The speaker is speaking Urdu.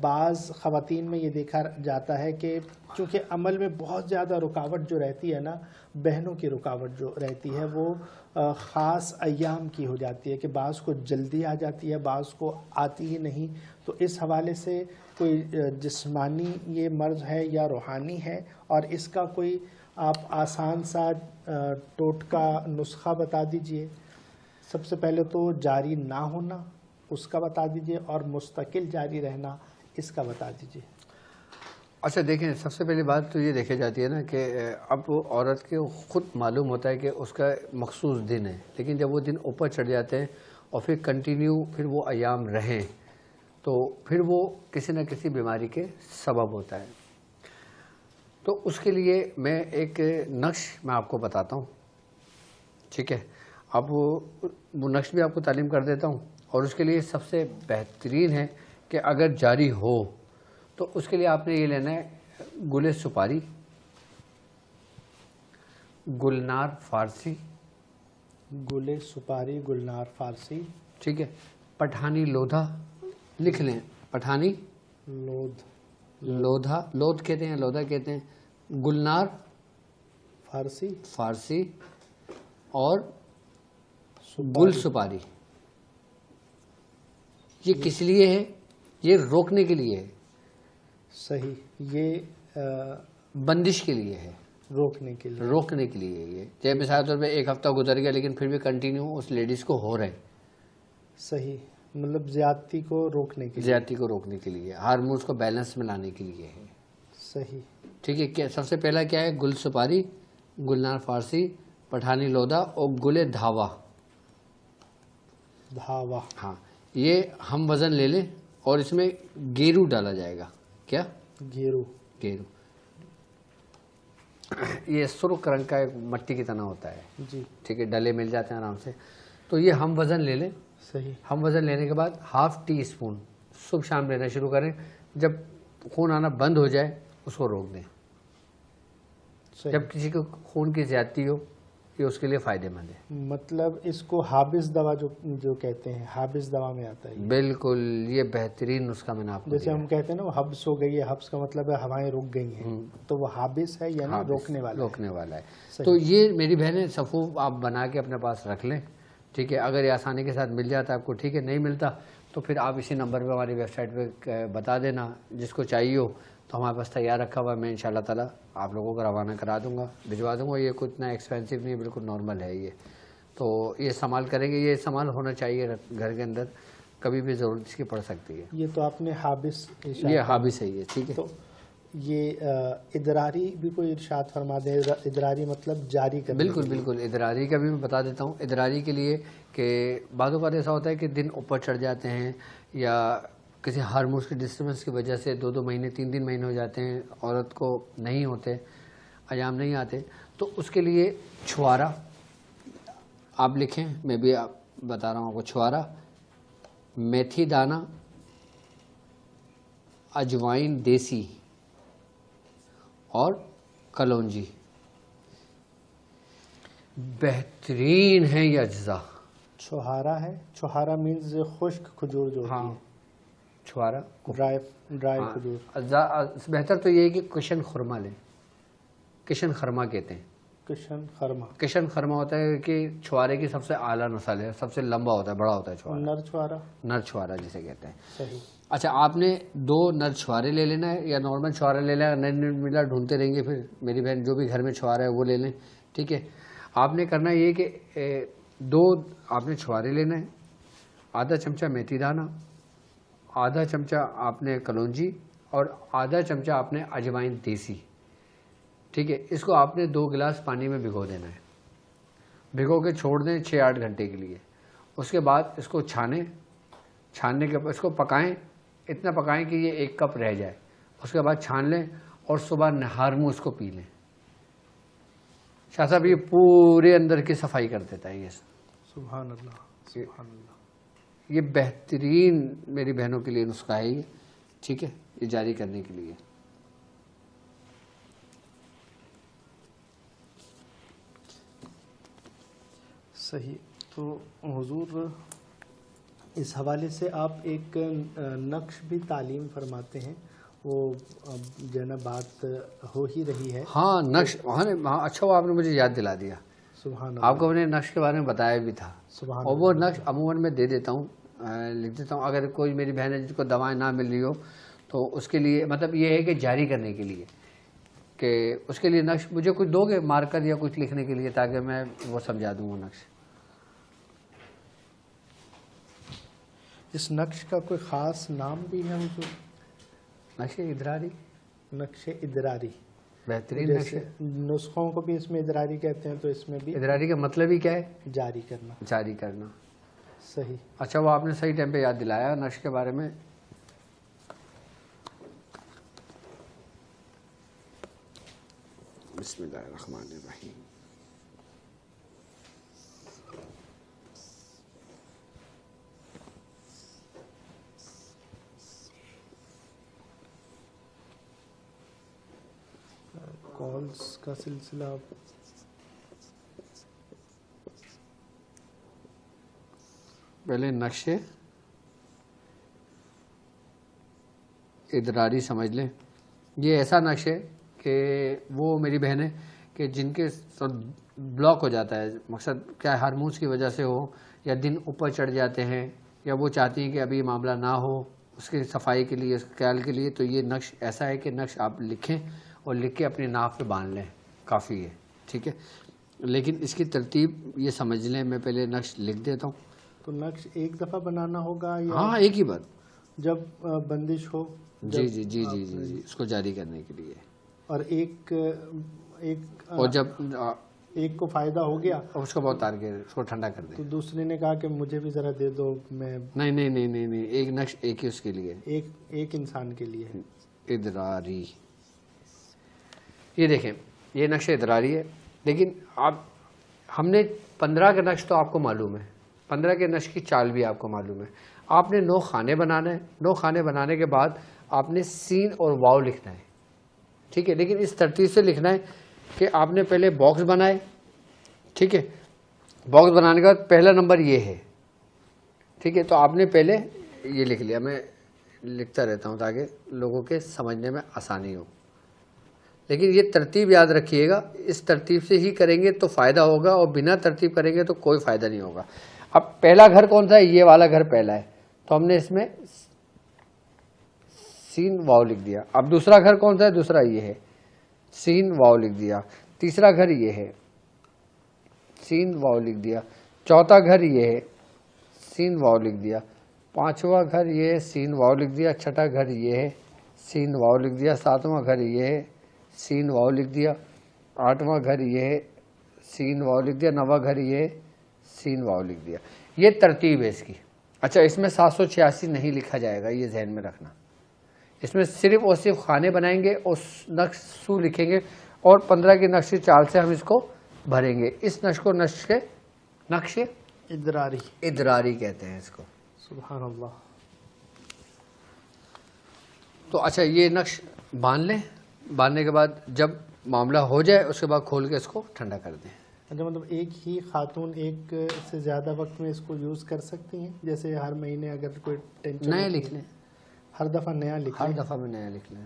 بعض خواتین میں یہ دیکھا جاتا ہے کہ چونکہ عمل میں بہت زیادہ رکاوٹ جو رہتی ہے نا، بہنوں کی رکاوٹ جو رہتی ہے وہ خاص ایام کی ہو جاتی ہے کہ بعض کو جلدی آ جاتی ہے، بعض کو آتی ہی نہیں. تو اس حوالے سے کوئی جسمانی یہ مرض ہے یا روحانی ہے، اور اس کا کوئی آپ آسان سا ٹوٹکا نسخہ بتا دیجئے. سب سے پہلے تو جاری نہ ہونا اس کا بتا دیجئے، اور مستقل جاری رہنا اس کا بتا دیجئے. اچھا دیکھیں، سب سے پہلی بات تو یہ دیکھی جاتی ہے نا کہ اب عورت کے خود معلوم ہوتا ہے کہ اس کا مخصوص دن ہے، لیکن جب وہ دن اوپر چڑھ جاتے ہیں اور پھر کنٹینیو پھر وہ ایام رہیں تو پھر وہ کسی نہ کسی بیماری کے سبب ہوتا ہے. تو اس کے لیے میں ایک نقش میں آپ کو بتاتا ہوں، ٹھیک ہے؟ اب وہ نقش بھی آپ کو تعلیم کر دیتا ہوں، اور اس کے لیے سب سے بہترین ہے کہ اگر جاری ہو تو اس کے لیے آپ نے یہ لینا ہے گل سپاری، گلنار فارسی، گل سپاری، گلنار فارسی، ٹھیک ہے، پٹھانی لودھا، لکھ لیں پٹھانی لودھا، لودھ کہتے ہیں، لودھا کہتے ہیں، گلنار فارسی اور گل سپاری. یہ کس لیے ہے؟ یہ روکنے کے لیے ہے. صحیح، یہ بندش کے لیے ہے، روکنے کے لیے. یہ جیسے مثال طور پہ ایک ہفتہ گزر گیا لیکن پھر بھی کنٹینیو اس لیڈیز کو ہو رہے ہیں. صحیح، مطلب زیادتی کو روکنے کے لیے، ہارمونز کو بیلنس میں لانے کے لیے ہے. صحیح، ٹھیک ہے. سب سے پہلا کیا ہے؟ گل سپاری، گلنار فارسی، پٹھانی لودھا اور گل دھاوا. ہاں، یہ ہم وزن لے لیں اور اس میں گیرو ڈالا جائے گا. کیا؟ گیرو. یہ سرخ رنگ کا ایک مٹی کی طرح ہوتا ہے جی، ٹھیک ہے، ڈلے مل جاتے ہیں آرام سے. تو یہ ہم وزن لے لیں. صحیح. ہم وزن لینے کے بعد ½ ٹی اسپون صبح شام لینا شروع کریں. جب خون آنا بند ہو جائے اس کو روک دیں. جب کسی کو خون کی زیادتی ہو یہ اس کے لیے فائدہ مند ہے. مطلب اس کو حابس دوا جو کہتے ہیں، حابس دوا میں آتا ہے. بالکل، یہ بہترین نسخہ میں نے آپ کو جیسے ہم کہتے ہیں نا وہ حبس ہو گئی ہے، حبس کا مطلب ہے ہوائیں رک گئی ہیں، تو وہ حابس ہے یعنی روکنے والا ہے. تو یہ میری بہنیں صفوف آپ بنا کے اپنے پاس رکھ لیں، ٹھیک ہے. اگر یہ آسانی کے ساتھ مل جاتا ہے آپ کو ٹھیک ہے، نہیں ملتا تو پھر آپ اسی نمبر پہ ہماری ویب سائٹ پہ بتا دینا، جس کو چاہیے ہو تو ہمارے پاس تیار رکھا ہوا ہے. میں انشاءاللہ تعالیٰ آپ لوگوں کو روانہ کرا دوں گا، بھجوا دوں گا. یہ کچھ اتنا ایکسپینسو نہیں ہے، بالکل نارمل ہے یہ. تو یہ استعمال کریں گے، یہ استعمال ہونا چاہیے گھر کے اندر، کبھی بھی ضرورت اس کی پڑ سکتی ہے. یہ تو آپ نے حابس، یہ حابس ہے یہ، ٹھیک ہے. تو یہ ادراری بھی کوئی ارشاد فرما دیں. ادراری مطلب جاری کرنا. بالکل. ادراری کا بھی میں بتا دیتا ہوں. ادراری کے لیے کہ بعض اوقات ایسا ہوتا ہے کہ دن اوپر چڑھ جاتے ہیں یا کسی ہارمونس کی ڈسٹربنس کی وجہ سے 2 مہینے 3 مہینے ہو جاتے ہیں، عورت کو نہیں ہوتے، ایام نہیں آتے. تو اس کے لیے چھوارا آپ لکھیں، میں بھی بتا رہا ہوں آپ کو. چھوارا، میتھی دانہ، اجوائن دیسی اور کلونجی بہترین ہیں یہ اجزاء. چھوہارا ہے، چھوہارا مینز خشک کھجور جو ہوتی ہے. چھوارا ڈرائی کھجور. بہتر تو یہ ہے کہ کشن خرما لیں. کشن خرما کہتے ہیں. کشن خرما ہوتا ہے کہ چھوارے کی سب سے اعلیٰ نسل ہے، سب سے لمبا ہوتا ہے، بڑا ہوتا ہے چھوارا. نر چھوارا جسے کہتے ہیں. صحیح. اچھا، آپ نے 2 نر چھوارے لے لینا ہے یا نارمل چھوارا لے لینا ہے. نہیں ملا ڈھونڈتے رہیں گے پھر. میری بہن جو بھی گھر میں چھوارا ہے وہ لے لیں، ٹھیک ہے. آپ نے کرنا یہ کہ 2 آپ نے چھوارے لینا ہے، آدھا چمچہ میتھی دانہ، آدھا چمچہ آپ نے کلونجی اور آدھا چمچہ آپ نے اجوائن دیسی، ٹھیک ہے. اس کو آپ نے 2 گلاس پانی میں بھگو دینا ہے. بھگو کے چھوڑ دیں 6-8 گھنٹے کے لیے. اس کے بعد اس کو چھاننے کے بعد اس کو پکائیں، اتنا پکائیں کہ یہ 1 کپ رہ جائے. اس کے بعد چھان لیں اور صبح نہار منہ اس کو پی لیں. شاہ صاحب یہ پورے اندر کی صفائی کر دیتا ہے یہ. سبحان اللہ، سبحان اللہ. یہ بہترین میری بہنوں کے لیے نسخہ ہے یہ، ٹھیک ہے، یہ جاری کرنے کے لیے. صحیح. تو حضور اس حوالے سے آپ ایک نقش بھی تعلیم فرماتے ہیں، وہ جو ہے نا بات ہو ہی رہی ہے. ہاں نقش، ہاں اچھا وہ آپ نے مجھے یاد دلا دیا. سبحان اللہ. آپ کو میں نے نقش کے بارے میں بتایا بھی تھا، سبحان اور وہ نقش عموماً میں دے دیتا ہوں، لکھ دیتا ہوں. اگر کوئی میری بہن ہے جس کو دوائیں نہ مل رہی ہو تو اس کے لیے مطلب یہ ہے کہ جاری کرنے کے لیے، کہ اس کے لیے نقش مجھے کچھ دو گے مارکر یا کچھ لکھنے کے لیے، تاکہ میں وہ سمجھا دوں وہ نقش. اس نقش کا کوئی خاص نام بھی ہے حضور؟ نقش ادراری. نقش ادراری بہترین نقش. جیسے نسخوں کو بھی اس میں ادراری کہتے ہیں، تو اس میں بھی ادراری کا مطلب ہی کیا ہے؟ جاری کرنا. جاری کرنا. صحیح. اچھا وہ آپ نے صحیح ٹائم پہ یاد دلایا نقش کے بارے میں. بسم اللہ الرحمن الرحیم. کالز کا سلسلہ پہلے نقش ادراری سمجھ لیں. یہ ایسا نقش ہے کہ وہ میری بہن ہے کہ جن کے بلاک ہو جاتا ہے، مقصد کیا ہارمونس کی وجہ سے ہو یا دن اوپر چڑھ جاتے ہیں، یا وہ چاہتی ہیں کہ ابھی معاملہ نہ ہو، اس کی صفائی کے لیے، اس کے خیال کے لیے. تو یہ نقش ایسا ہے کہ نقش آپ لکھیں اور لکھ کے اپنے ناف پہ باندھ لیں، کافی ہے. ٹھیک ہے، لیکن اس کی ترتیب یہ سمجھ لیں. میں پہلے نقش لکھ دیتا ہوں. تو نقش ایک دفعہ بنانا ہوگا یا ہاں ایک ہی بات جب بندش ہو؟ جی جی جی جی جی جی اس کو جاری کرنے کے لیے. اور ایک اور جب ایک کو فائدہ ہو گیا اس کو بہت تار کے اس کو ٹھنڈا کر دیں. تو دوسرے نے کہا کہ مجھے بھی ذرا دے دو. میں نہیں نہیں نہیں نہیں نہیں، ایک نقش ایک ہی اس کے لیے، ایک انسان کے لیے ہے. ادراری. یہ دیکھیں یہ نقش ادراری ہے، لیکن آپ ہم نے 15 کا نقش تو آپ کو معلوم ہے، 15 کے نقش کی چال بھی آپ کو معلوم ہے. آپ نے 9 خانے بنانا ہے. 9 خانے بنانے کے بعد آپ نے سین اور واو لکھنا ہے. ٹھیک ہے، لیکن اس ترتیب سے لکھنا ہے کہ آپ نے پہلے باکس بنائے. ٹھیک ہے، باکس بنانے کے بعد پہلا نمبر یہ ہے. ٹھیک ہے، تو آپ نے پہلے یہ لکھ لیا. میں لکھتا رہتا ہوں تاکہ لوگوں کے سمجھنے میں آسانی ہو. لیکن یہ ترتیب یاد رکھیے گا، اس ترتیب سے ہی کریں گے تو فائدہ ہوگا، اور بنا ترتیب کریں گے تو کوئی فائدہ نہیں ہوگا. اب پہلا گھر کون سا ہے؟ یہ والا گھر پہلا ہے، تو ہم نے اس میں سین واو لکھ دیا. اب دوسرا گھر کون سا ہے؟ دوسرا یہ ہے، سین واو لکھ دیا. تیسرا گھر یہ ہے، سین واو لکھ دیا. چوتھا گھر یہ ہے، سین واو لکھ دیا. پانچواں گھر یہ ہے، سین واو لکھ دیا. چھٹا گھر یہ ہے، سین واو لکھ دیا. ساتواں گھر یہ ہے، سین واو لکھ دیا. آٹھواں گھر یہ ہے، سین واو لکھ دیا. نواں گھر یہ ہے، سین واو لکھ دیا. یہ ترتیب ہے اس کی. اچھا اس میں 786 نہیں لکھا جائے گا، یہ ذہن میں رکھنا. اس میں صرف اور صرف خانے بنائیں گے اور نقش سو لکھیں گے، اور 15 کی نقش چال سے ہم اس کو بھریں گے. اس نقش کو نقش ادراری کہتے ہیں اس کو. سبحان اللہ. تو اچھا یہ نقش باندھ لیں. باندھنے کے بعد جب معاملہ ہو جائے اس کے بعد کھول کے اس کو ٹھنڈا کر دیں. اچھا مطلب ایک ہی خاتون ایک سے زیادہ وقت میں اس کو یوز کر سکتی ہیں؟ جیسے ہر مہینے اگر کوئی ٹینشن نیا لکھ لیں، ہر دفعہ نیا لکھ لیں. ہر دفعہ میں نیا لکھ لیں.